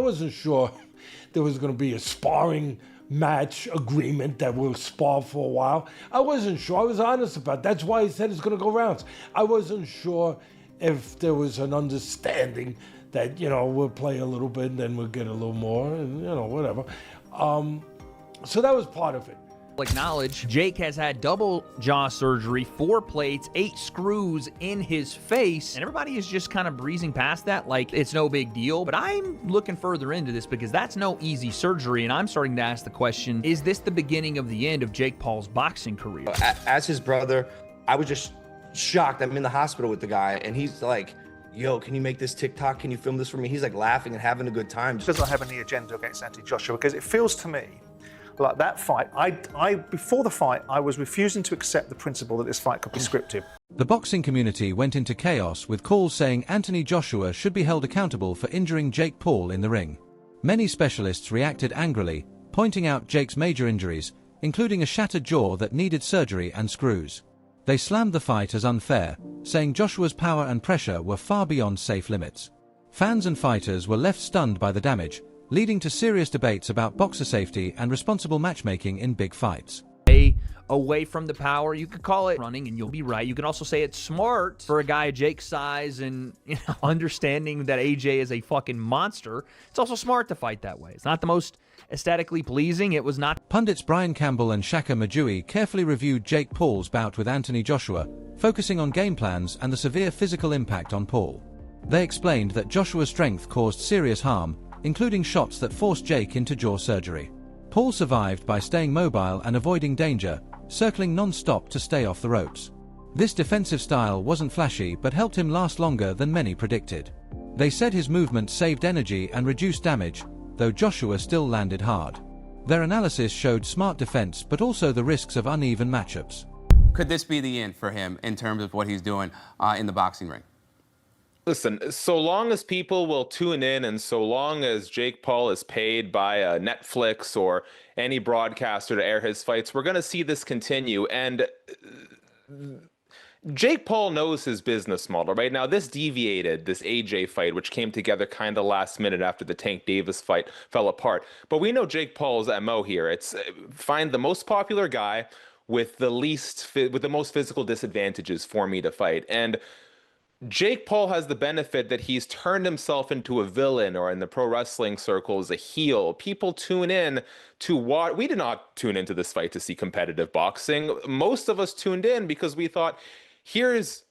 wasn't sure there was going to be a sparring match agreement that we'll spar for a while. I wasn't sure. I was honest about it. That's why he said it's going to go rounds. I wasn't sure if there was an understanding that, we'll play a little bit and then we'll get a little more and, whatever. So that was part of it. Acknowledge Jake has had double jaw surgery, 4 plates, 8 screws in his face, and everybody is just kind of breezing past that like it's no big deal. But I'm looking further into this because that's no easy surgery, and I'm starting to ask the question, is this the beginning of the end of Jake Paul's boxing career? As his brother, I was just shocked. I'm in the hospital with the guy, and he's like, yo, can you make this TikTok? Can you film this for me? He's like laughing and having a good time. Does not have any agenda against Anthony Joshua, because it feels to me like that fight, I before the fight, I was refusing to accept the principle that this fight could be scripted. The boxing community went into chaos with calls saying Anthony Joshua should be held accountable for injuring Jake Paul in the ring. Many specialists reacted angrily, pointing out Jake's major injuries, including a shattered jaw that needed surgery and screws. They slammed the fight as unfair, saying Joshua's power and pressure were far beyond safe limits. Fans and fighters were left stunned by the damage, leading to serious debates about boxer safety and responsible matchmaking in big fights. Away from the power, you could call it running, and you'll be right. You can also say it's smart for a guy of Jake's size and understanding that AJ is a fucking monster. It's also smart to fight that way. It's not the most aesthetically pleasing. It was not. Pundits Brian Campbell and Shaka Majui carefully reviewed Jake Paul's bout with Anthony Joshua, focusing on game plans and the severe physical impact on Paul. They explained that Joshua's strength caused serious harm, including shots that forced Jake into jaw surgery. Paul survived by staying mobile and avoiding danger, circling non-stop to stay off the ropes. This defensive style wasn't flashy but helped him last longer than many predicted. They said his movement saved energy and reduced damage, though Joshua still landed hard. Their analysis showed smart defense but also the risks of uneven matchups. Could this be the end for him in terms of what he's doing in the boxing ring? Listen, so long as people will tune in and so long as Jake Paul is paid by Netflix or any broadcaster to air his fights, we're going to see this continue. And Jake Paul knows his business model, right? Now, this deviated, this AJ fight, which came together kind of last minute after the Tank Davis fight fell apart. But we know Jake Paul's MO here. It's find the most popular guy with the most physical disadvantages for me to fight. And Jake Paul has the benefit that he's turned himself into a villain, or in the pro wrestling circles, a heel. People tune in to watch. We did not tune into this fight to see competitive boxing. Most of us tuned in because we thought, here's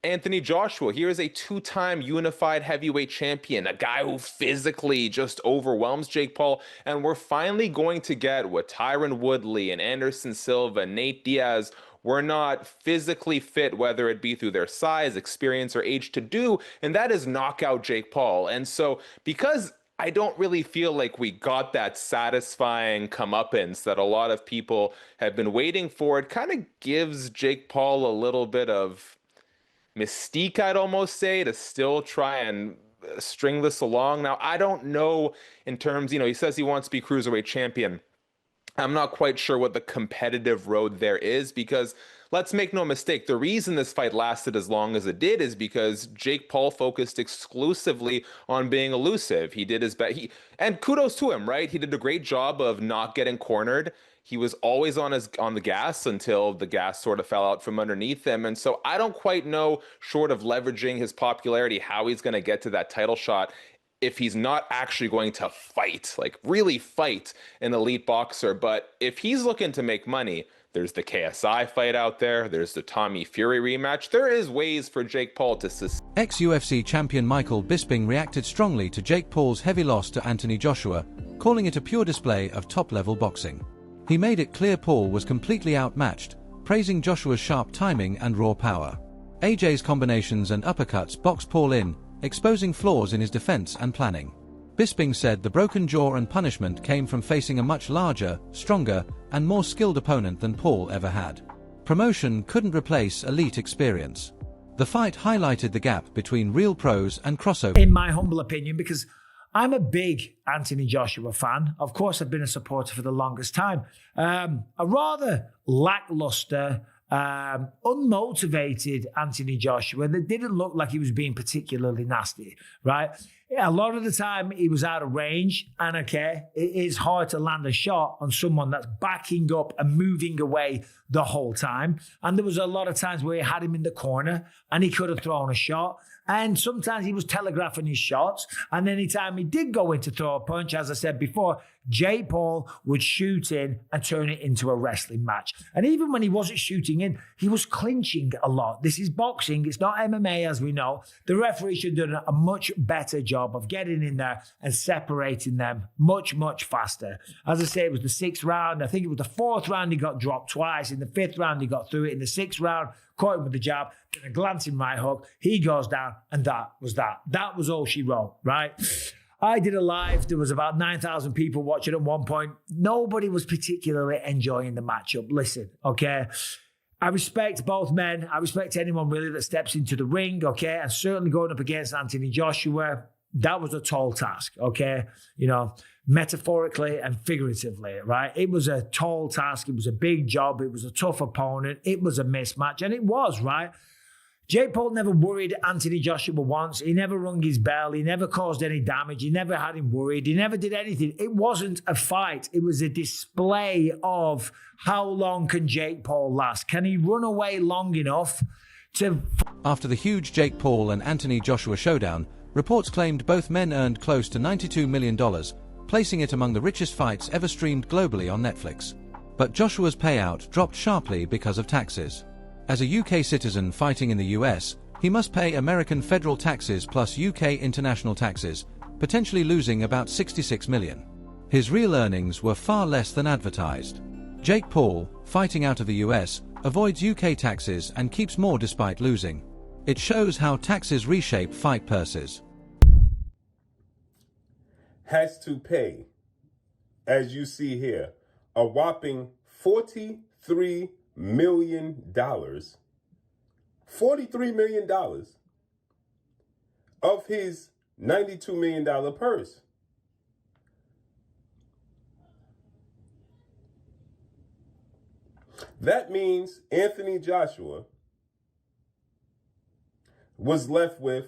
Anthony Joshua. Here's a 2-time unified heavyweight champion, a guy who physically just overwhelms Jake Paul. And we're finally going to get what Tyron Woodley and Anderson Silva, Nate Diaz were not physically fit, whether it be through their size, experience, or age to do, and that is knock out Jake Paul. And so because I don't really feel like we got that satisfying comeuppance that a lot of people have been waiting for, it kind of gives Jake Paul a little bit of mystique, I'd almost say, to still try and string this along. Now, I don't know in terms, he says he wants to be cruiserweight champion. I'm not quite sure what the competitive road there is, because let's make no mistake, the reason this fight lasted as long as it did is because Jake Paul focused exclusively on being elusive. He did his best, and kudos to him, right? He did a great job of not getting cornered. He was always on the gas until the gas sort of fell out from underneath him. And so I don't quite know, short of leveraging his popularity, how he's going to get to that title shot if he's not actually going to fight, like really fight an elite boxer. But if he's looking to make money, there's the KSI fight out there. There's the Tommy Fury rematch. There is ways for Jake Paul to Ex-UFC champion Michael Bisping reacted strongly to Jake Paul's heavy loss to Anthony Joshua, calling it a pure display of top-level boxing. He made it clear Paul was completely outmatched, praising Joshua's sharp timing and raw power. AJ's combinations and uppercuts boxed Paul in, exposing flaws in his defense and planning. Bisping said the broken jaw and punishment came from facing a much larger, stronger, and more skilled opponent than Paul ever had. Promotion couldn't replace elite experience. The fight highlighted the gap between real pros and crossover. In my humble opinion, because I'm a big Anthony Joshua fan. Of course, I've been a supporter for the longest time. A rather lackluster, unmotivated Anthony Joshua that didn't look like he was being particularly nasty, right? a lot of the time he was out of range, and okay, it is hard to land a shot on someone that's backing up and moving away the whole time. And there was a lot of times where he had him in the corner and he could have thrown a shot. And sometimes he was telegraphing his shots. And anytime he did go in to throw a punch, as I said before, Jake Paul would shoot in and turn it into a wrestling match. And even when he wasn't shooting in, he was clinching a lot. This is boxing. It's not MMA, as we know. The referee should have done a much better job of getting in there and separating them much, much faster. As I say, it was the 6th round. I think it was the 4th round he got dropped twice. In the 5th round, he got through it. In the 6th round, caught him with the jab, then a glancing right hook. He goes down, and that was that. That was all she wrote, right? I did a live. There was about 9,000 people watching at one point. Nobody was particularly enjoying the matchup. Listen, okay? I respect both men. I respect anyone really that steps into the ring, okay? And certainly going up against Anthony Joshua, that was a tall task, okay? You know, metaphorically and figuratively, right? It was a tall task. It was a big job. It was a tough opponent. It was a mismatch, and it was, right? Jake Paul never worried Anthony Joshua once. He never rung his bell. He never caused any damage. He never had him worried. He never did anything. It wasn't a fight. It was a display of how long can Jake Paul last? Can he run away long enough to... After the huge Jake Paul and Anthony Joshua showdown, reports claimed both men earned close to $92 million, placing it among the richest fights ever streamed globally on Netflix. But Joshua's payout dropped sharply because of taxes. As a UK citizen fighting in the US, he must pay American federal taxes plus UK international taxes, potentially losing about $66 million. His real earnings were far less than advertised. Jake Paul, fighting out of the US, avoids UK taxes and keeps more despite losing. It shows how taxes reshape fight purses. Has to pay, as you see here, a whopping $43 million, $43 million of his $92 million purse. That means Anthony Joshua was left with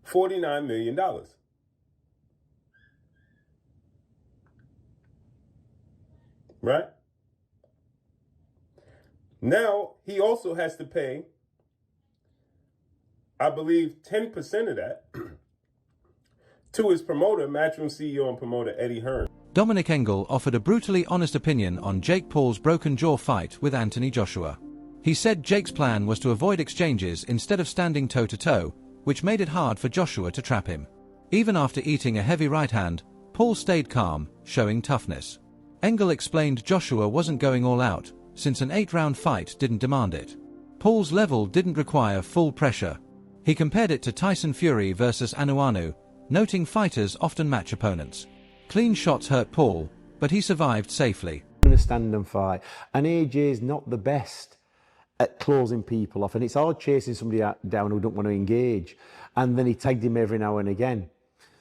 $49 million. Right? Now, he also has to pay, I believe, 10% of that to his promoter, Matchroom CEO and promoter Eddie Hearn. Dominic Engel offered a brutally honest opinion on Jake Paul's broken jaw fight with Anthony Joshua. He said Jake's plan was to avoid exchanges instead of standing toe-to-toe, which made it hard for Joshua to trap him. Even after eating a heavy right hand, Paul stayed calm, showing toughness. Engel explained Joshua wasn't going all out, since an 8-round fight didn't demand it. Paul's level didn't require full pressure. He compared it to Tyson Fury versus Ngannou, noting fighters often match opponents. Clean shots hurt Paul, but he survived safely. Going to stand and fight, and AJ's not the best at closing people off, and it's hard chasing somebody down who don't want to engage, and then he tagged him every now and again.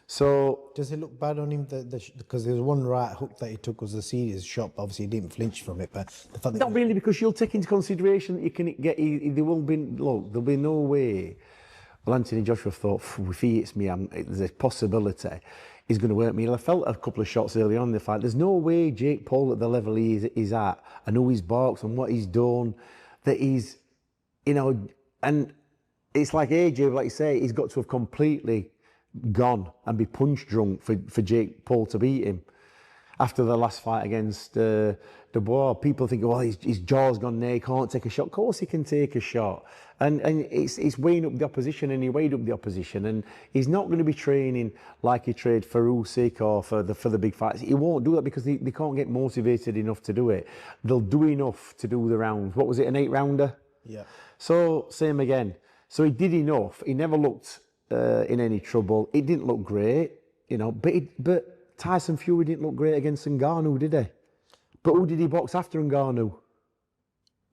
So does it look bad on him because there was one right hook that he took was a serious shot, but obviously he didn't flinch from it, but the fact that not really, because you'll take into consideration that you can get, there will be, look, there'll be no way. Well, Anthony Joshua thought, if he hits me, there's a possibility he's going to hurt me. I felt a couple of shots early on in the fight. There's no way Jake Paul at the level he's at, and who he's boxed and what he's done, that he's, you know, and it's like AJ, like you say, he's got to have completely gone and be punch drunk for Jake Paul to beat him. After the last fight against Dubois, people think, well, his jaw's gone there, he can't take a shot. Of course he can take a shot. And it's weighing up the opposition, and he weighed up the opposition. And he's not going to be training like he trained for Usyk or for the big fights. He won't do that because they can't get motivated enough to do it. They'll do enough to do the rounds. What was it, an 8-rounder? Yeah. So, same again. So he did enough. He never looked in any trouble. It didn't look great, you know, but Tyson Fury didn't look great against Ngannou, did he? But who did he box after Ngannou?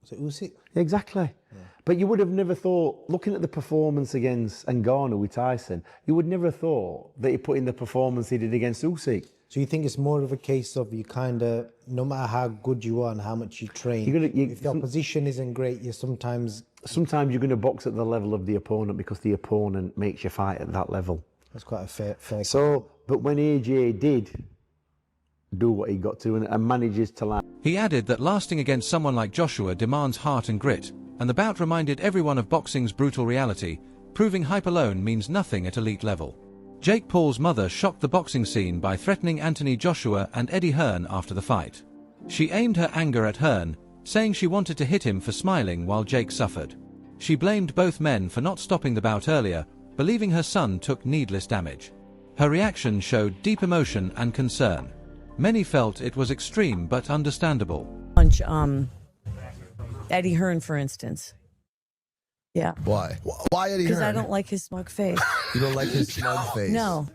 Was it Usyk? Exactly. Yeah. But you would have never thought, looking at the performance against Ngannou with Tyson, you would never have thought that he put in the performance he did against Usyk. So you think it's more of a case of you kind of, no matter how good you are and how much you train, if the opposition isn't great, you sometimes sometimes you're going to box at the level of the opponent because the opponent makes you fight at that level. That's quite a fair. So, but when AJ did do what he got to and manages to land. He added that lasting against someone like Joshua demands heart and grit, and the bout reminded everyone of boxing's brutal reality, proving hype alone means nothing at elite level. Jake Paul's mother shocked the boxing scene by threatening Anthony Joshua and Eddie Hearn after the fight. She aimed her anger at Hearn, saying she wanted to hit him for smiling while Jake suffered. She blamed both men for not stopping the bout earlier, believing her son took needless damage. Her reaction showed deep emotion and concern. Many felt it was extreme but understandable. Eddie Hearn, for instance. Yeah. Why? Why Eddie Hearn? Because I don't like his smug face. You don't like his smug face? No.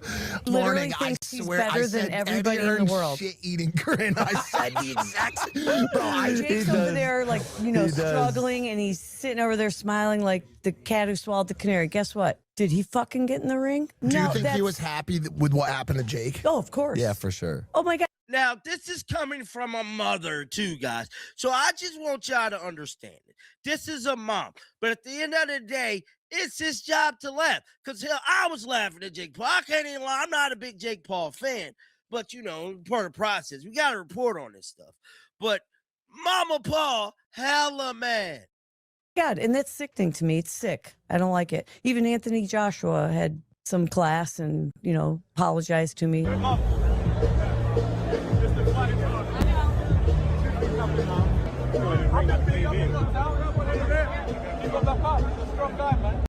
Literally thinks he's better than everybody in the world. Shit-eating grin. I said the exact. Bro, Jake's over there, like, struggling, and he's sitting over there smiling like the cat who swallowed the canary. Guess what? Did he fucking get in the ring? Do you think he was happy with what happened to Jake? Oh, of course. Yeah, for sure. Oh my God. Now, this is coming from a mother, too, guys. So I just want y'all to understand it. This is a mom. But at the end of the day, it's his job to laugh. Because, hell, I was laughing at Jake Paul. I can't even lie. I'm not a big Jake Paul fan. But, part of the process. We got to report on this stuff. But Mama Paul, hella mad. God, and that's sickening to me. It's sick. I don't like it. Even Anthony Joshua had some class and, apologized to me.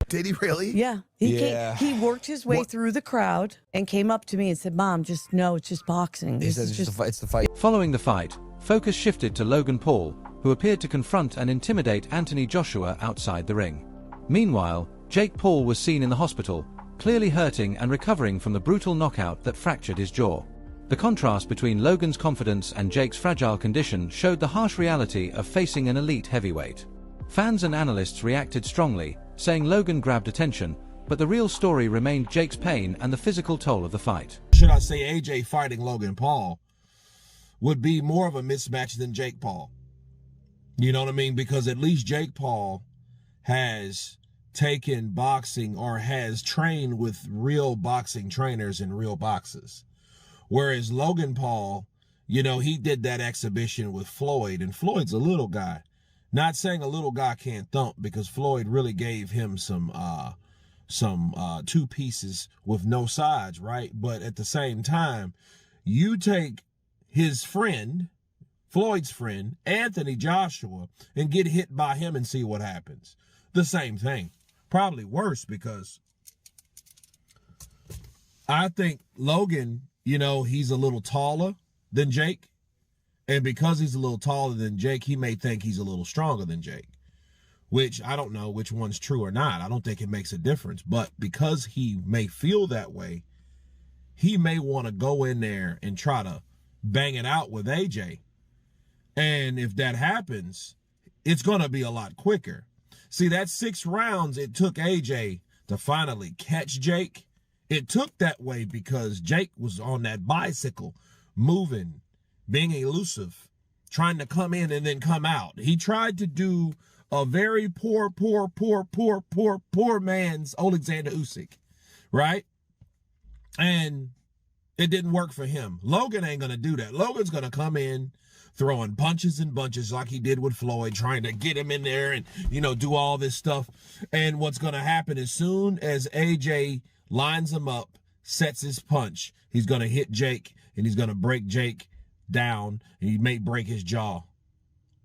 Did he really? Yeah. He worked his way through the crowd and came up to me and said, "Mom, it's just boxing. He says it's the fight. Following the fight, focus shifted to Logan Paul, who appeared to confront and intimidate Anthony Joshua outside the ring. Meanwhile, Jake Paul was seen in the hospital, clearly hurting and recovering from the brutal knockout that fractured his jaw. The contrast between Logan's confidence and Jake's fragile condition showed the harsh reality of facing an elite heavyweight. Fans and analysts reacted strongly, saying Logan grabbed attention, but the real story remained Jake's pain and the physical toll of the fight. Should I say AJ fighting Logan Paul would be more of a mismatch than Jake Paul. You know what I mean? Because at least Jake Paul has taken boxing or has trained with real boxing trainers and real boxers. Whereas Logan Paul, he did that exhibition with Floyd, and Floyd's a little guy. Not saying a little guy can't thump, because Floyd really gave him some two pieces with no sides, right? But at the same time, you take his friend, Floyd's friend, Anthony Joshua, and get hit by him and see what happens. The same thing. Probably worse, because I think Logan, he's a little taller than Jake. And because he's a little taller than Jake, he may think he's a little stronger than Jake, which I don't know which one's true or not. I don't think it makes a difference. But because he may feel that way, he may want to go in there and try to bang it out with AJ. And if that happens, it's going to be a lot quicker. See, that 6 rounds it took AJ to finally catch Jake. It took that way because Jake was on that bicycle, moving, being elusive, trying to come in and then come out. He tried to do a very poor man's Alexander Usyk, right? And it didn't work for him. Logan ain't going to do that. Logan's going to come in throwing punches and bunches like he did with Floyd, trying to get him in there and, do all this stuff. And what's going to happen as soon as AJ lines him up, sets his punch, he's going to hit Jake, and he's going to break Jake down, and he may break his jaw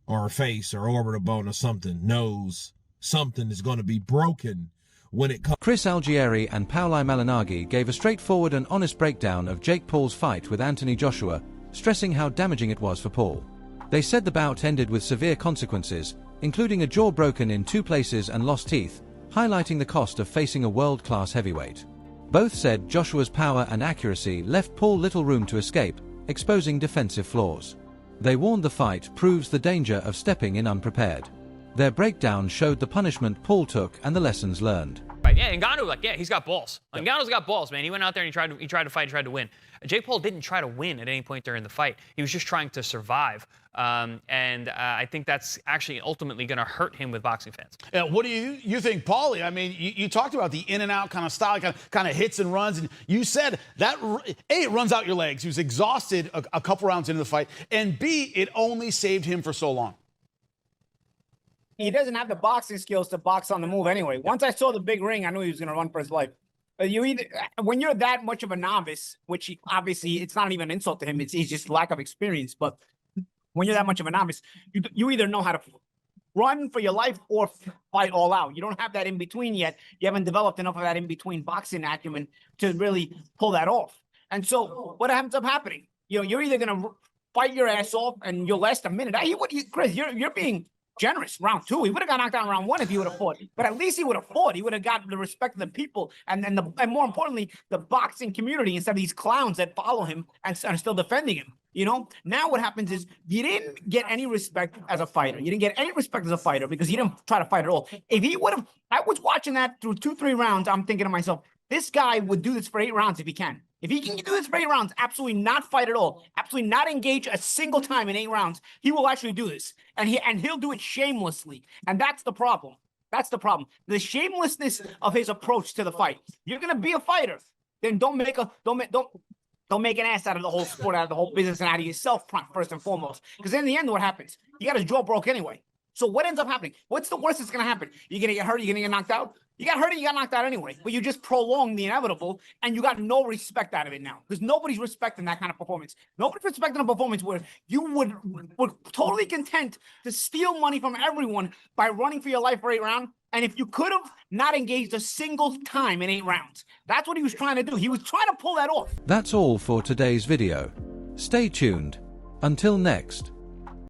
or face or orbital bone or something. Nose. Something is going to be broken when it comes. Chris Algieri and Paolo Malignaggi gave a straightforward and honest breakdown of Jake Paul's fight with Anthony Joshua, stressing how damaging it was for Paul. They said the bout ended with severe consequences, including a jaw broken in 2 places and lost teeth, highlighting the cost of facing a world-class heavyweight. Both said Joshua's power and accuracy left Paul little room to escape, exposing defensive flaws. They warned the fight proves the danger of stepping in unprepared. Their breakdown showed the punishment Paul took and the lessons learned. fight. Yeah, Ngannou, like, yeah, he's got balls. Ngannou's got balls, man. He went out there and he tried to fight, he tried to win. Jake Paul didn't try to win at any point during the fight. He was just trying to survive. I think that's actually ultimately going to hurt him with boxing fans. What do you think, Paulie? I mean, you talked about the in and out kind of style, kind of hits and runs, and you said that A, it runs out your legs. He was exhausted a couple rounds into the fight, and B, it only saved him for so long. He doesn't have the boxing skills to box on the move anyway. Once I saw the big ring, I knew he was going to run for his life. When you're that much of a novice, which obviously it's not even an insult to him, it's just lack of experience. But when you're that much of a novice, you either know how to run for your life or fight all out. You don't have that in between yet. You haven't developed enough of that in between boxing acumen to really pull that off. And so what ends up happening? You're either going to fight your ass off and you'll last a minute. Chris, you're being generous. Round 2, he would have got knocked down round 1 if he would have fought. But at least he would have fought. He would have got the respect of the people and more importantly, the boxing community instead of these clowns that follow him and are still defending him. Now what happens is you didn't get any respect as a fighter. You didn't get any respect as a fighter because you didn't try to fight at all. If he would have, I was watching that through 2-3 rounds. I'm thinking to myself, this guy would do this for 8 rounds if he can. If he can do this for 8 rounds, absolutely not fight at all, absolutely not engage a single time in 8 rounds, he will actually do this. And he'll do it shamelessly. And that's the problem. That's the problem. The shamelessness of his approach to the fight. You're gonna be a fighter, then don't make an ass out of the whole sport, out of the whole business, and out of yourself first and foremost. Because in the end, what happens? You got his jaw broke anyway. So what ends up happening? What's the worst that's gonna happen? You're gonna get hurt. You're gonna get knocked out. You got hurt and you got knocked out anyway, but you just prolonged the inevitable and you got no respect out of it now because nobody's respecting that kind of performance. Nobody's respecting a performance where you would totally content to steal money from everyone by running for your life for 8 rounds. And if you could have not engaged a single time in 8 rounds, that's what he was trying to do. He was trying to pull that off. That's all for today's video. Stay tuned. Until next.